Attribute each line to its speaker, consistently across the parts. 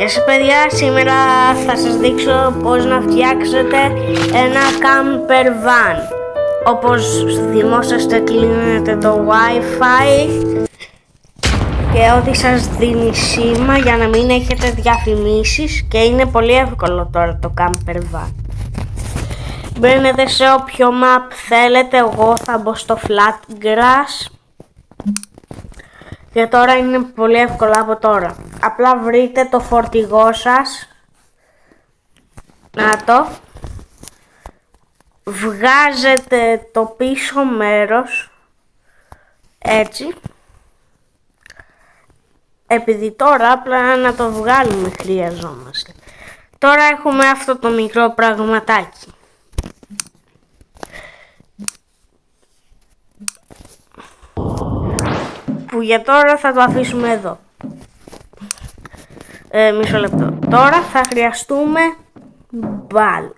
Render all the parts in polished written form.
Speaker 1: Γεια σας παιδιά, σήμερα θα σας δείξω πώς να φτιάξετε ένα camper van. Όπως θυμόσαστε, κλείνετε το Wi-Fi και ό,τι σας δίνει σήμα για να μην έχετε διαφημίσεις, και είναι πολύ εύκολο τώρα το camper van. Μπαίνετε σε όποιο map θέλετε, εγώ θα μπω στο flat grass. Και τώρα είναι πολύ εύκολο από τώρα. Απλά βρείτε το φορτηγό σας. Να το. Βγάζετε το πίσω μέρος. Έτσι. Επειδή τώρα απλά να το βγάλουμε χρειαζόμαστε. Τώρα έχουμε αυτό το μικρό πραγματάκι. Που για τώρα θα το αφήσουμε εδώ. Μισό λεπτό. Τώρα θα χρειαστούμε bulk,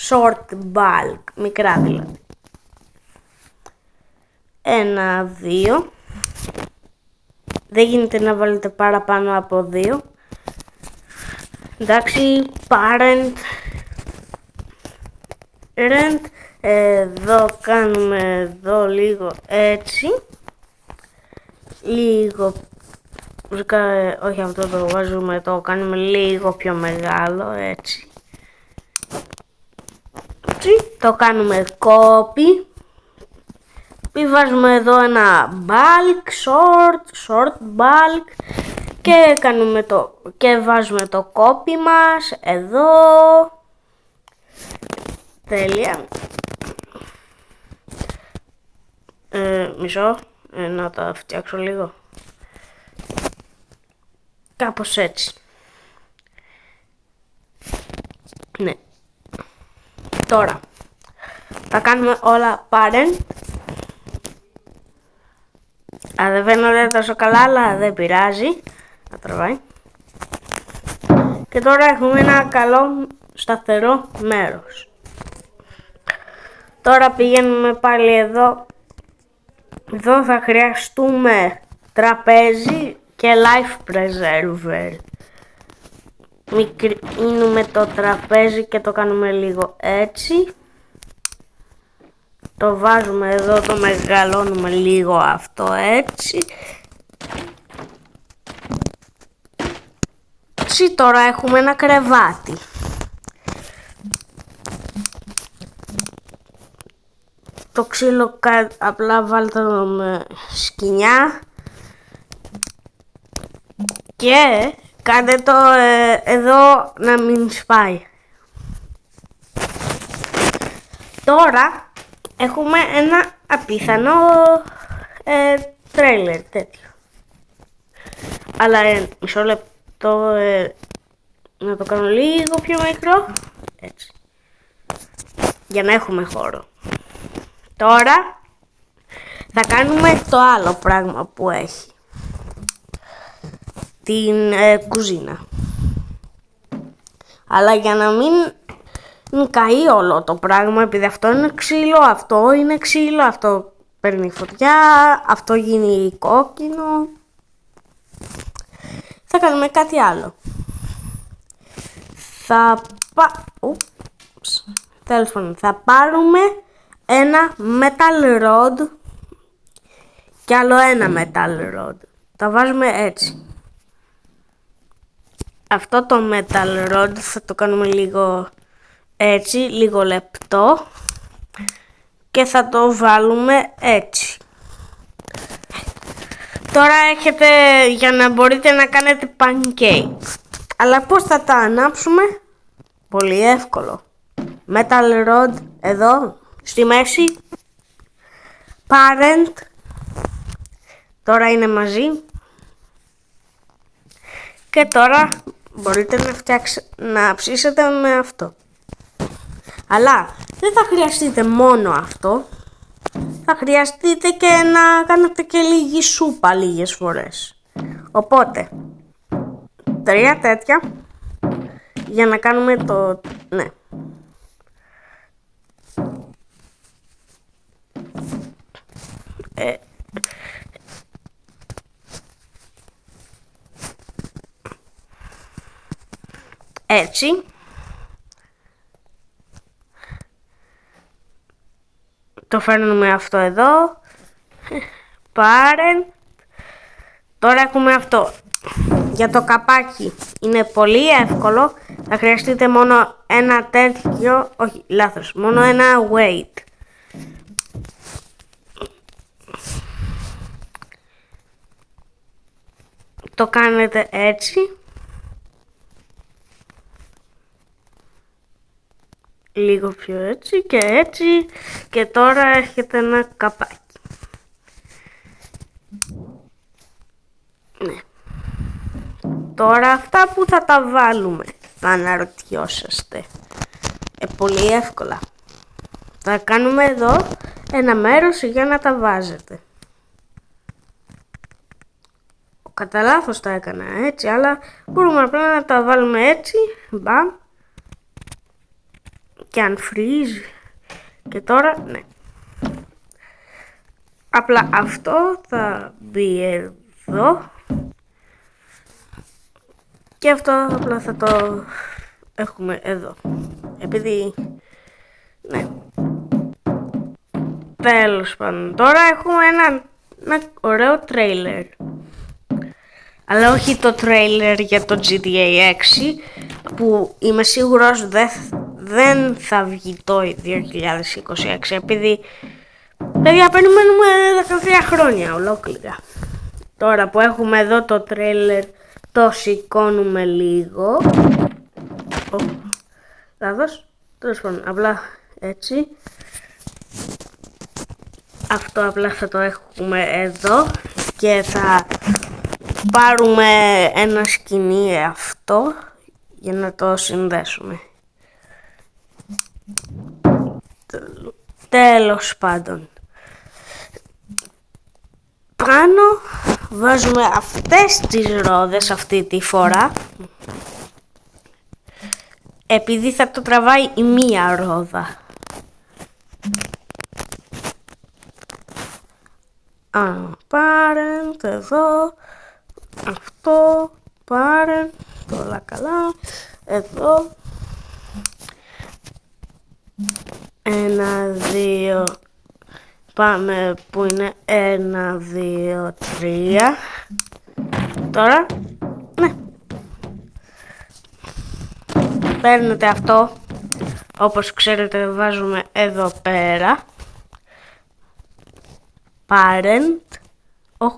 Speaker 1: short bulk, μικρά δηλαδή. 1, 2. Δεν γίνεται να βάλετε παραπάνω από 2. Εντάξει, parent. Εδώ κάνουμε εδώ λίγο έτσι. Λίγο, όχι αυτό το βάζουμε, το κάνουμε λίγο πιο μεγάλο, έτσι. Το κάνουμε copy. Βάζουμε εδώ ένα bulk, short bulk και κάνουμε και βάζουμε το copy μας εδώ. Τέλεια. Μισό. Να τα φτιάξω λίγο. Κάπως έτσι. Ναι. Τώρα θα κάνουμε όλα parent. Δεν φαίνονται τόσο καλά, αλλά δεν πειράζει. Να τραβάει. Και τώρα έχουμε ένα καλό σταθερό μέρος. Τώρα πηγαίνουμε πάλι εδώ. Εδώ θα χρειαστούμε τραπέζι και life preserver. Μικρύνουμε το τραπέζι και το κάνουμε λίγο έτσι. Το βάζουμε εδώ, το μεγαλώνουμε λίγο αυτό έτσι. Έτσι τώρα έχουμε ένα κρεβάτι. Το ξύλο απλά βάλτε το με σκοινιά και κάντε το εδώ να μην σπάει. Τώρα έχουμε ένα απίθανο τρέιλερ τέτοιο. Αλλά μισό λεπτό να το κάνω λίγο πιο μικρό. Έτσι. Για να έχουμε χώρο. Τώρα θα κάνουμε το άλλο πράγμα που έχει. Την κουζίνα. Αλλά για να μην καεί όλο το πράγμα, επειδή αυτό είναι ξύλο, αυτό είναι ξύλο, αυτό παίρνει φωτιά, αυτό γίνει κόκκινο. Θα κάνουμε κάτι άλλο. Τέλος πάντων, θα πάρουμε ένα metal rod και άλλο ένα metal rod. Τα βάζουμε έτσι. Αυτό το metal rod θα το κάνουμε λίγο έτσι, λίγο λεπτό και θα το βάλουμε έτσι. Τώρα έχετε για να μπορείτε να κάνετε pancake. Αλλά πώς θα τα ανάψουμε? Πολύ εύκολο. Metal rod εδώ στη μέση, parent, τώρα είναι μαζί και τώρα μπορείτε να ψήσετε με αυτό. Αλλά δεν θα χρειαστείτε μόνο αυτό, θα χρειαστείτε και να κάνετε και λίγη σούπα λίγες φορές. Οπότε 3 τέτοια για να κάνουμε το, ναι. Έτσι. Το φέρνουμε αυτό εδώ. Πάρε. Τώρα έχουμε αυτό. Για το καπάκι είναι πολύ εύκολο. Θα χρειαστείτε μόνο ένα τέτοιο, όχι λάθος, μόνο ένα weight. Το κάνετε έτσι. Λίγο πιο έτσι και έτσι. Και τώρα έχετε ένα καπάκι. Ναι. Τώρα αυτά που θα τα βάλουμε, θα αναρωτιόσαστε. Πολύ εύκολα. Θα κάνουμε εδώ ένα μέρος για να τα βάζετε. Κατά λάθος τα έκανα έτσι, αλλά μπορούμε απλά να τα βάλουμε έτσι. Μπαμ. Και αν φρίζει. Και τώρα, ναι. Απλά αυτό θα μπει εδώ. Και αυτό απλά θα το έχουμε εδώ. Επειδή, ναι. Τέλος πάντων. Τώρα έχουμε ένα ωραίο τρέιλερ. Αλλά όχι το τρέιλερ για το GTA 6 που είμαι σίγουρος δεν θα βγει το 2026, επειδή παιδιά περιμένουμε 13 χρόνια ολόκληρα. Τώρα που έχουμε εδώ το τρέιλερ το σηκώνουμε λίγο. Λάθος. Τέλος πάντων, απλά έτσι. Αυτό απλά θα το έχουμε εδώ και θα πάρουμε ένα σκηνή αυτό για να το συνδέσουμε. Τέλος πάντων. Πάνω βάζουμε αυτές τις ρόδες αυτή τη φορά. Επειδή θα το τραβάει η μία ρόδα. Πάρε το εδώ. Αυτό. Πάρε. Όλα καλά. Εδώ. 1, 2. Πάμε που είναι 1, 2, 3. Τώρα, ναι. Παίρνετε αυτό, όπως ξέρετε βάζουμε εδώ πέρα. Parent,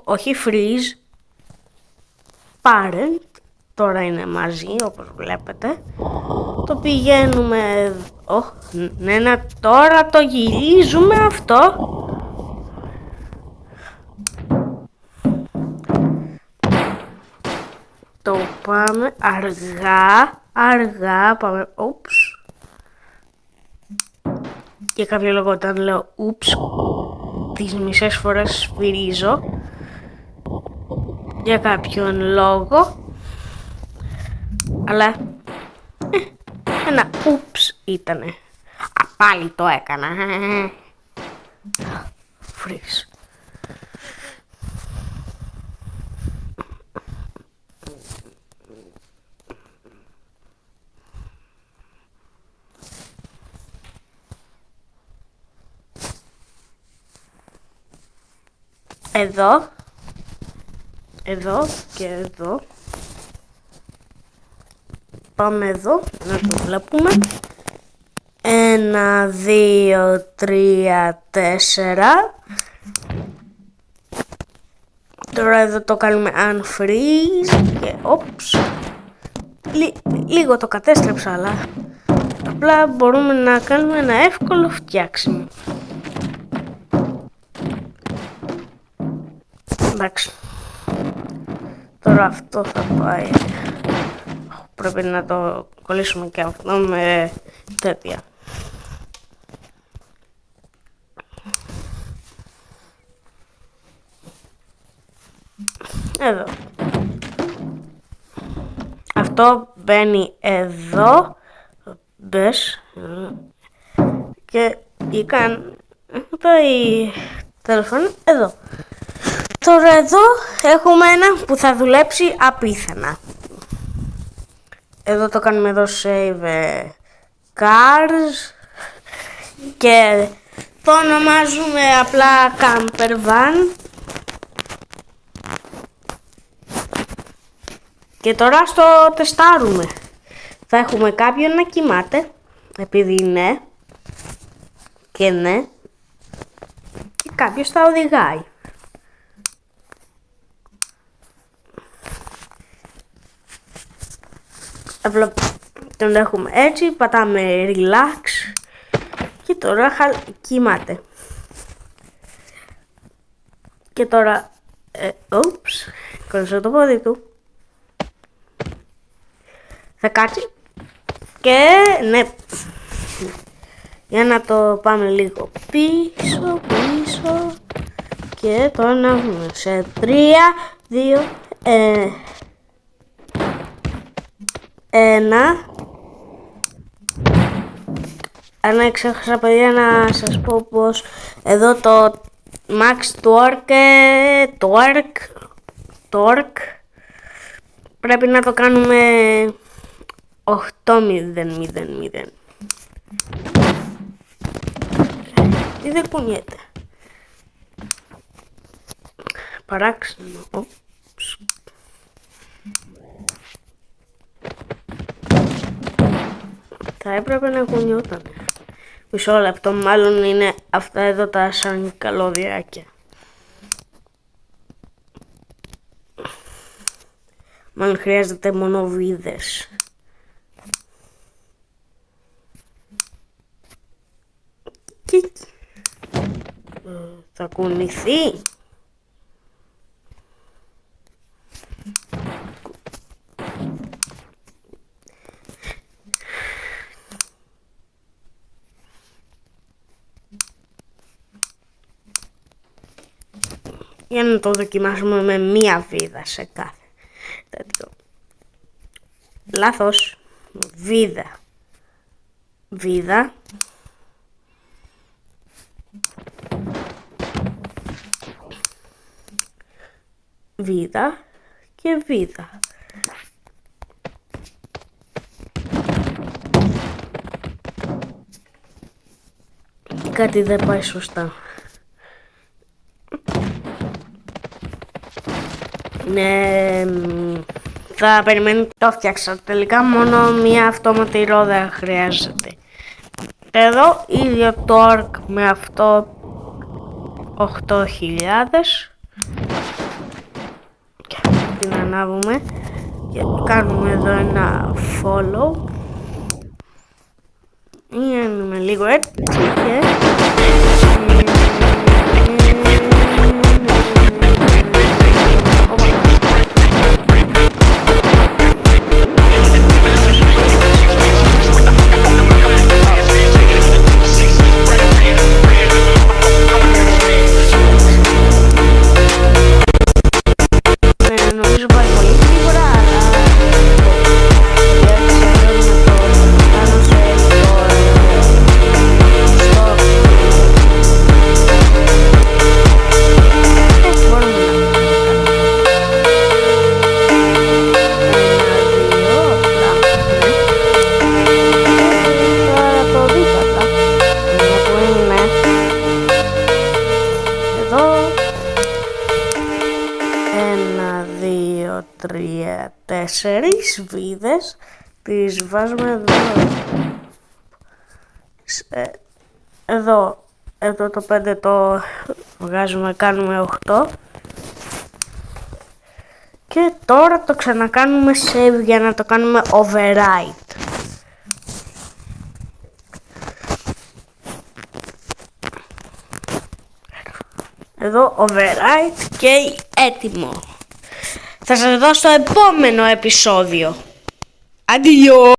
Speaker 1: όχι freeze. Parent, τώρα είναι μαζί όπως βλέπετε. Το πηγαίνουμε, ναι, τώρα το γυρίζουμε αυτό. Το πάμε αργά, πάμε, Για κάποιο λόγο όταν λέω τις μισές φορές σφυρίζω. Για κάποιον λόγο. Αλλά, ένα ήτανε. Πάλι το έκανα. Freeze. Εδώ και εδώ. Πάμε εδώ να το βλέπουμε. 1, 2, 3, 4. Τώρα εδώ το κάνουμε unfreeze και λίγο το κατέστρεψα, αλλά απλά μπορούμε να κάνουμε ένα εύκολο φτιάξιμο. Εντάξει. Τώρα αυτό θα πάει. Πρέπει να το κολλήσουμε και αυτό με τέτοια. Εδώ. Αυτό μπαίνει εδώ. Μπες. Και τέλος πάντων εδώ. Τώρα εδώ έχουμε ένα που θα δουλέψει απίθανα. Εδώ το κάνουμε εδώ save cars και το ονομάζουμε απλά camper van. Και τώρα στο τεστάρουμε. Θα έχουμε κάποιον να κοιμάται, επειδή ναι και ναι, και κάποιος θα οδηγάει. Απλά τον έχουμε έτσι, πατάμε relax και τώρα κοιμάται. Και τώρα, κόλλησα το πόδι του. Θα κάτσει και ναι, για να το πάμε λίγο πίσω και τώρα να έχουμε σε 3, 2, 1. Αν ξέχασα παιδιά να σας πω πως εδώ το max torque πρέπει να το κάνουμε 8.000. Τι δεν κουνιέται. Παράξενο. Θα έπρεπε να κουνιόταν. Μισό λεπτό, μάλλον είναι αυτά εδώ τα σαν καλώδιάκια. Μάλλον χρειάζεται μόνο βίδες. Θα κουνηθεί. Για να το δοκιμάσουμε με μία βίδα σε κάθε τέτοιο. Λάθος. Βίδα. Βίδα και βίδα. Κάτι δεν πάει σωστά. Ναι, θα περιμένω. Το φτιάξα. Τελικά μόνο μία αυτόματη ρόδα χρειάζεται. Εδώ ίδιο torque με αυτό 8.000. Την ανάβουμε και κάνουμε εδώ ένα follow. Γίνουμε λίγο έτσι και... Τέσσερις βίδες, τις βάζουμε εδώ, εδώ το 5 το βγάζουμε, κάνουμε 8 και τώρα το ξανακάνουμε save για να το κάνουμε override. Εδώ override και έτοιμο. Θα σας δω στο επόμενο επεισόδιο. Αντίο!